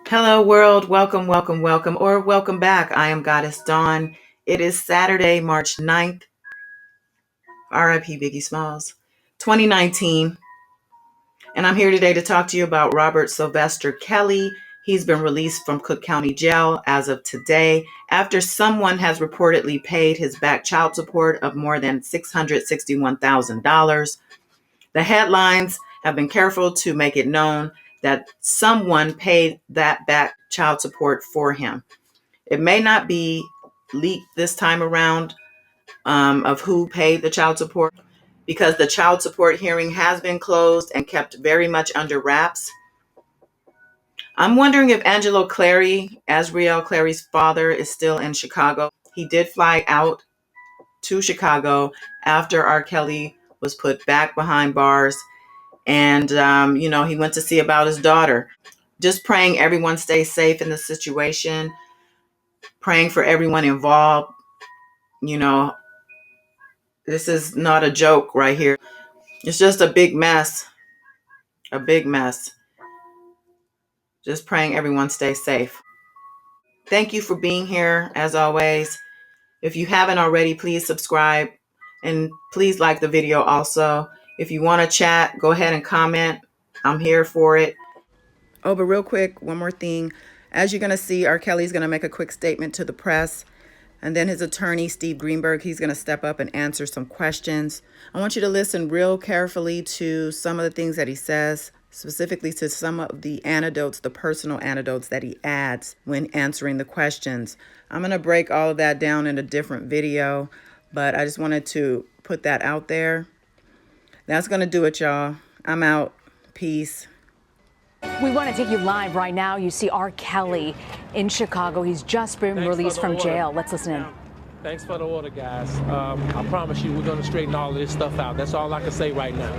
Hello, world. Welcome, welcome, welcome, or welcome back. I am Goddess Dawn. It is Saturday, March 9th, RIP Biggie Smalls, 2019. And I'm here today to talk to you about Robert Sylvester Kelly. He's been released from Cook County Jail as of today after someone has reportedly paid his back child support of more than $661,000. The headlines have been careful to make it known that someone paid that back child support for him. It may not be leaked this time around of who paid the child support because the child support hearing has been closed and kept very much under wraps. I'm wondering if Angelo Clary, Azriel Clary's father, is still in Chicago. He did fly out to Chicago after R. Kelly was put back behind bars. And, he went to see about his daughter. Just praying everyone stays safe in the situation, praying for everyone involved. This is not a joke right here. It's just a big mess. A big mess. Just praying everyone stays safe. Thank you for being here, as always. If you haven't already, please subscribe. And please like the video also. If you want to chat, go ahead and comment. I'm here for it. Oh, but real quick, one more thing. As you're going to see, R. Kelly's going to make a quick statement to the press. And then his attorney, Steve Greenberg, he's going to step up and answer some questions. I want you to listen real carefully to some of the things that he says, specifically to some of the anecdotes, the personal anecdotes that he adds when answering the questions. I'm going to break all of that down in a different video, but I just wanted to put that out there. That's going to do it, y'all. I'm out. Peace. We want to take you live right now. You see R. Kelly in Chicago. He's just been released from jail. Let's listen in. Thanks for the order, guys. I promise you we're going to straighten all of this stuff out. That's all I can say right now.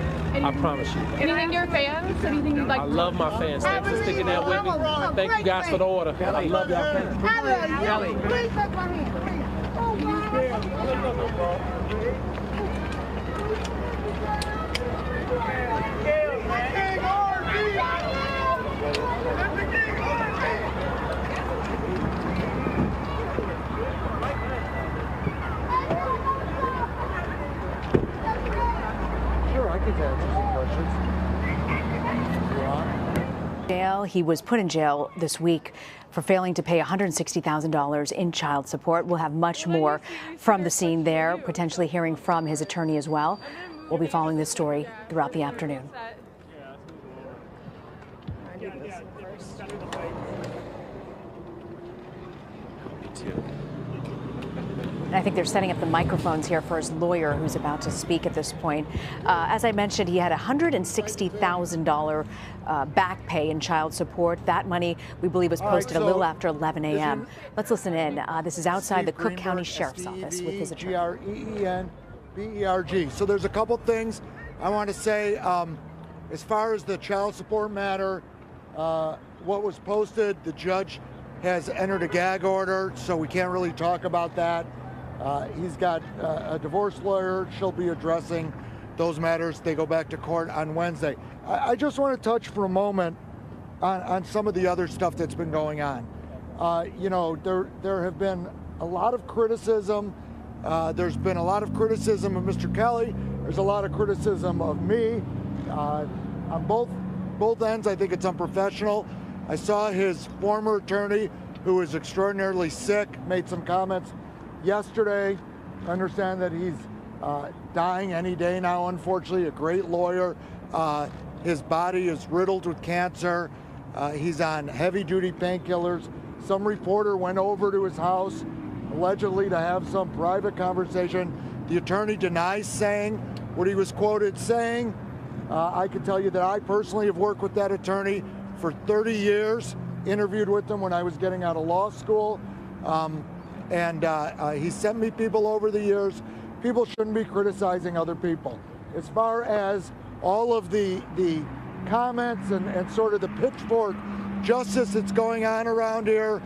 I promise you. Anything to your fans? Anything you'd like? I love my fans. Thanks for sticking there with me. Thank you guys for the order. I love y'all fans. Kelly. Please take my hand. Sure, I could answer some questions. Jail. He was put in jail this week for failing to pay $160,000 in child support. We'll have much more from the scene there, potentially hearing from his attorney as well. We'll be following this story throughout the afternoon. And I think they're setting up the microphones here for his lawyer, who's about to speak at this point. As I mentioned, he had $160,000 back pay in child support. That money, we believe, was posted a little after 11 a.m. Let's listen in. This is outside the Cook County Sheriff's Office with his attorney. Greenberg. So there's a couple things I want to say. As far as the child support matter, what was posted, the judge has entered a gag order, so we can't really talk about that. He's got a divorce lawyer. She'll be addressing those matters. They go back to court on Wednesday. I just want to touch for a moment on some of the other stuff that's been going on. There have been a lot of criticism. There's been a lot of criticism of Mr. Kelly. There's a lot of criticism of me. On both ends, I think it's unprofessional. I saw his former attorney, who is extraordinarily sick, made some comments yesterday. I understand that he's dying any day now, unfortunately, a great lawyer. His body is riddled with cancer. He's on heavy-duty painkillers. Some reporter went over to his house, allegedly to have some private conversation. The attorney denies saying what he was quoted saying. I can tell you that I personally have worked with that attorney for 30 years, interviewed with him when I was getting out of law school. He sent me people over the years. People shouldn't be criticizing other people. As far as all of the comments and sort of the pitchfork justice that's going on around here,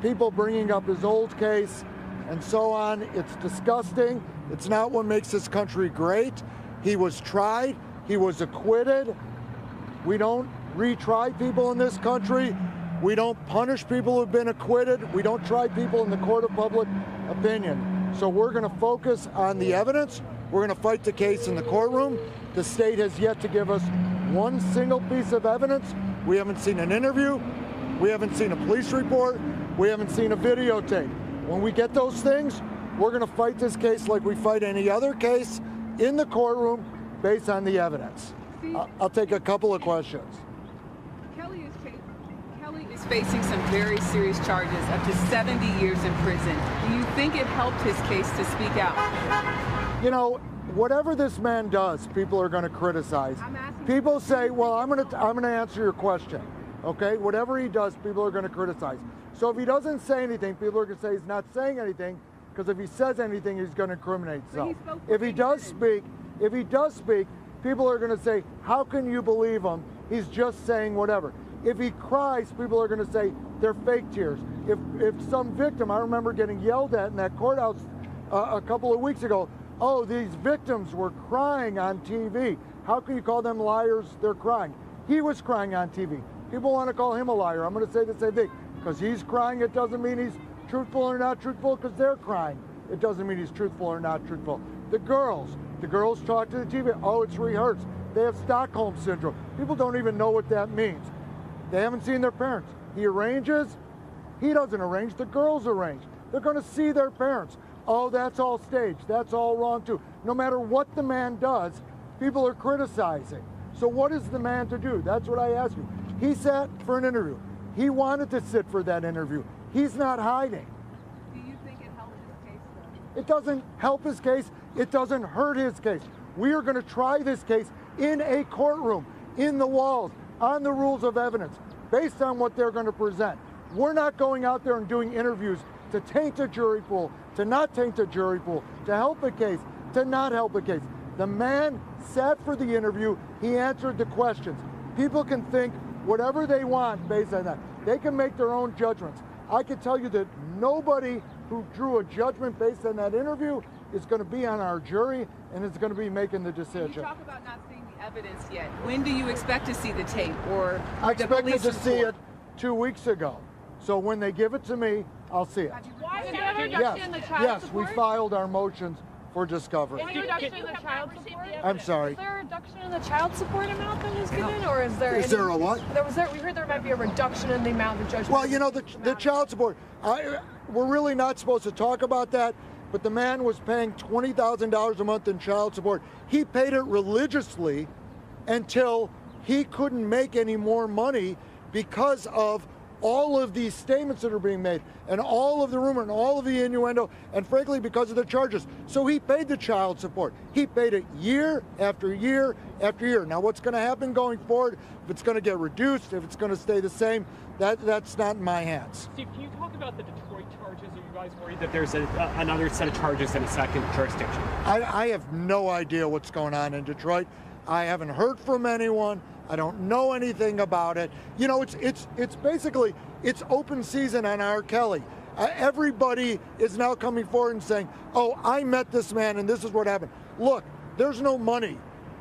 people bringing up his old case and so on, it's disgusting. It's not what makes this country great. He was tried. He was acquitted. We don't retry people in this country. We don't punish people who've been acquitted. We don't try people in the court of public opinion. So we're going to focus on the evidence. We're going to fight the case in the courtroom. The state has yet to give us one single piece of evidence. We haven't seen an interview. We haven't seen a police report. We haven't seen a videotape. When we get those things, we're going to fight this case like we fight any other case in the courtroom based on the evidence. I'll take a couple of questions. Kelly is facing some very serious charges, up to 70 years in prison. Do you think it helped his case to speak out? You know, whatever this man does, people are going to criticize. People say, well, I'm going to answer your question. Okay? Whatever he does, people are going to criticize. So if he doesn't say anything, people are going to say he's not saying anything, because if he says anything, he's going to incriminate himself. If he does speak, people are going to say, how can you believe him? He's just saying whatever. If he cries, people are going to say they're fake tears. If some victim, I remember getting yelled at in that courthouse a couple of weeks ago, oh, these victims were crying on TV. How can you call them liars? They're crying. He was crying on TV. People want to call him a liar. I'm going to say the same thing. Because he's crying, it doesn't mean he's truthful or not truthful. Because they're crying, it doesn't mean he's truthful or not truthful. The girls talk to the TV. Oh, it's rehearsed. They have Stockholm Syndrome. People don't even know what that means. They haven't seen their parents. He arranges. He doesn't arrange. The girls arrange. They're going to see their parents. Oh, that's all staged. That's all wrong too. No matter what the man does, people are criticizing. So what is the man to do? That's what I ask you. He sat for an interview. He wanted to sit for that interview. He's not hiding. Do you think it helped his case, though? It doesn't help his case. It doesn't hurt his case. We are going to try this case in a courtroom, in the walls, on the rules of evidence, based on what they're going to present. We're not going out there and doing interviews to taint a jury pool, to not taint a jury pool, to help a case, to not help a case. The man sat for the interview. He answered the questions. People can think whatever they want based on that. They can make their own judgments. I can tell you that nobody who drew a judgment based on that interview is going to be on our jury and is going to be making the decision. You talk about not seeing the evidence yet. When do you expect to see the tape or I the expected police to see report? it 2 weeks ago. So when they give it to me, I'll see it. Why is there a reduction in the child Yes, we support? filed our motions for discovery. Is there a reduction in the child support? I'm sorry. Is there a reduction in the child support amount that was given, or is there? Is there a what? We heard there might be a reduction in the amount of judgment. Well, you know, the child support, we're really not supposed to talk about that, but the man was paying $20,000 a month in child support. He paid it religiously until he couldn't make any more money because of all of these statements that are being made and all of the rumor and all of the innuendo, and frankly because of the charges. So he paid the child support. He paid it year after year after year. Now what's going to happen going forward, if it's going to get reduced, if it's going to stay the same, that's not in my hands. Steve, can you talk about the Detroit charges? Are you guys worried that there's another set of charges in a second jurisdiction? I have no idea what's going on in Detroit. I haven't heard from anyone. I don't know anything about it. You know, it's basically, it's open season on R. Kelly. Everybody is now coming forward and saying, oh, I met this man and this is what happened. Look, there's no money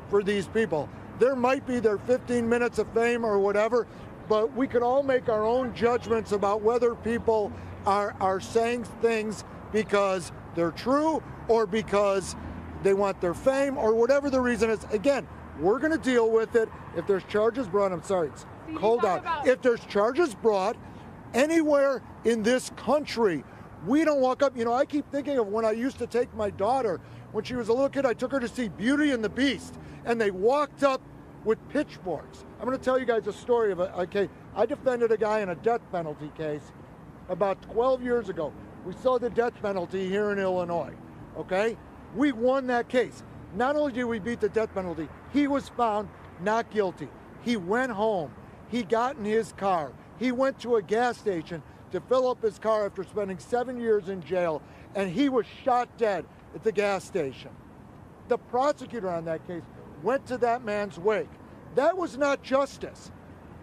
for these people. There might be their 15 minutes of fame or whatever, but we could all make our own judgments about whether people are saying things because they're true or because they want their fame or whatever the reason is. Again, we're going to deal with it. If there's charges brought, I'm sorry, it's cold out. If there's charges brought anywhere in this country, we don't walk up. You know, I keep thinking of when I used to take my daughter, when she was a little kid, I took her to see Beauty and the Beast, and they walked up with pitchforks. I'm going to tell you guys a story of a case. I defended a guy in a death penalty case about 12 years ago. We saw the death penalty here in Illinois, okay? We won that case. Not only did we beat the death penalty, he was found not guilty. He went home. He got in his car. He went to a gas station to fill up his car after spending 7 years in jail, and he was shot dead at the gas station. The prosecutor on that case went to that man's wake. That was not justice.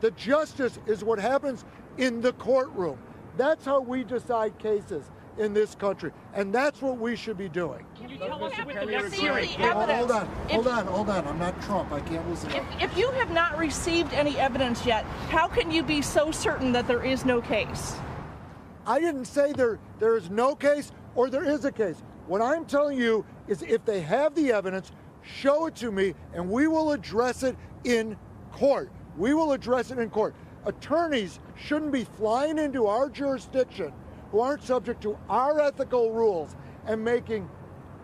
The justice is what happens in the courtroom. That's how we decide cases. in this country. And that's what we should be doing. Can you tell us Mr. with the Kelly next received hearing? the evidence. Hold on. I'm not Trump. I can't listen. If you have not received any evidence yet, how can you be so certain that there is no case? I didn't say there is no case or there is a case. What I'm telling you is if they have the evidence, show it to me and we will address it in court. We will address it in court. Attorneys shouldn't be flying into our jurisdiction who aren't subject to our ethical rules and making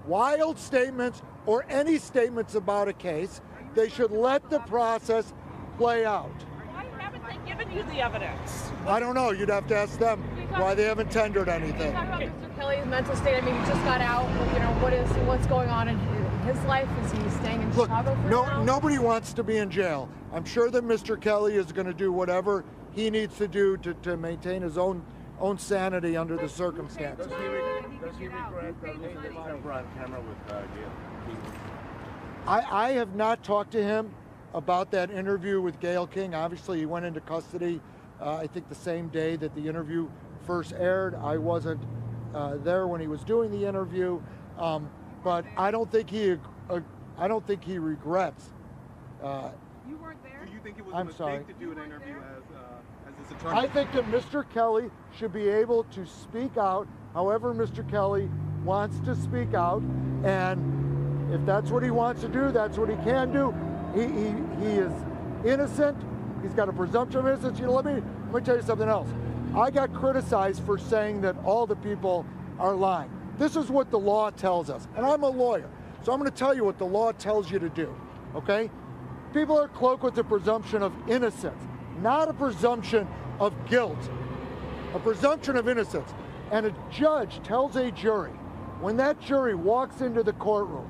wild statements or any statements about a case. They should let the process play out. Why haven't they given you the evidence? I don't know. You'd have to ask them why they haven't tendered anything. Talk about Mr. Kelly's mental state. I mean, he just got out. You know, what's going on in his life? Is he staying in Look, Chicago for now? nobody wants to be in jail. I'm sure that Mr. Kelly is going to do whatever he needs to do to maintain his own sanity under the circumstances. Does he regret being on camera with Gayle King? I have not talked to him about that interview with Gayle King. Obviously, he went into custody, I think the same day that the interview first aired. I wasn't there when he was doing the interview, but I don't think he regrets. You weren't there? Do you think it was I'm a mistake sorry. to do an interview as his attorney? I think that Mr. Kelly should be able to speak out however Mr. Kelly wants to speak out, and if that's what he wants to do, that's what he can do. He is innocent. He's got a presumption of innocence. You know, let me tell you something else. I got criticized for saying that all the people are lying. This is what the law tells us, and I'm a lawyer, so I'm going to tell you what the law tells you to do, okay? People are cloaked with the presumption of innocence, not a presumption of guilt, a presumption of innocence. And a judge tells a jury, when that jury walks into the courtroom,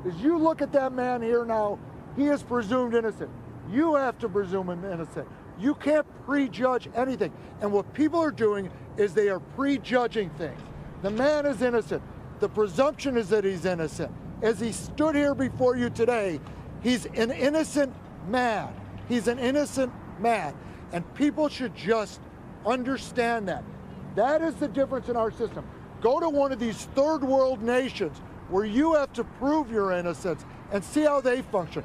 is you look at that man here now, he is presumed innocent. You have to presume him innocent. You can't prejudge anything. And what people are doing is they are prejudging things. The man is innocent. The presumption is that he's innocent. As he stood here before you today, he's an innocent man. He's an innocent man. And people should just understand that. That is the difference in our system. Go to one of these third world nations where you have to prove your innocence and see how they function.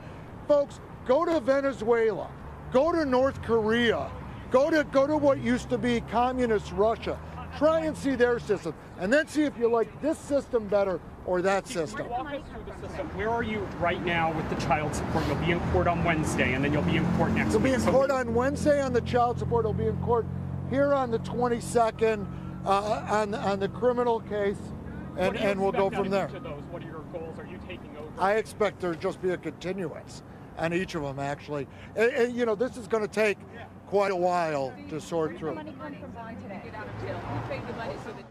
Folks, go to Venezuela, go to North Korea, go to what used to be communist Russia. Try and see their system, and then see if you like this system better or that system. Walk us through the system. Where are you right now with the child support? You'll be in court on Wednesday, and then you'll be in court next week. You'll be in court on Wednesday on the child support. It'll be in court here on the 22nd on the criminal case, and we'll go from there. What are your goals? Are you taking over? I expect there to just be a continuance on each of them, actually. And you know, this is going to take quite a while to sort through. Money come from today. Get out of jail. Who paid the money so that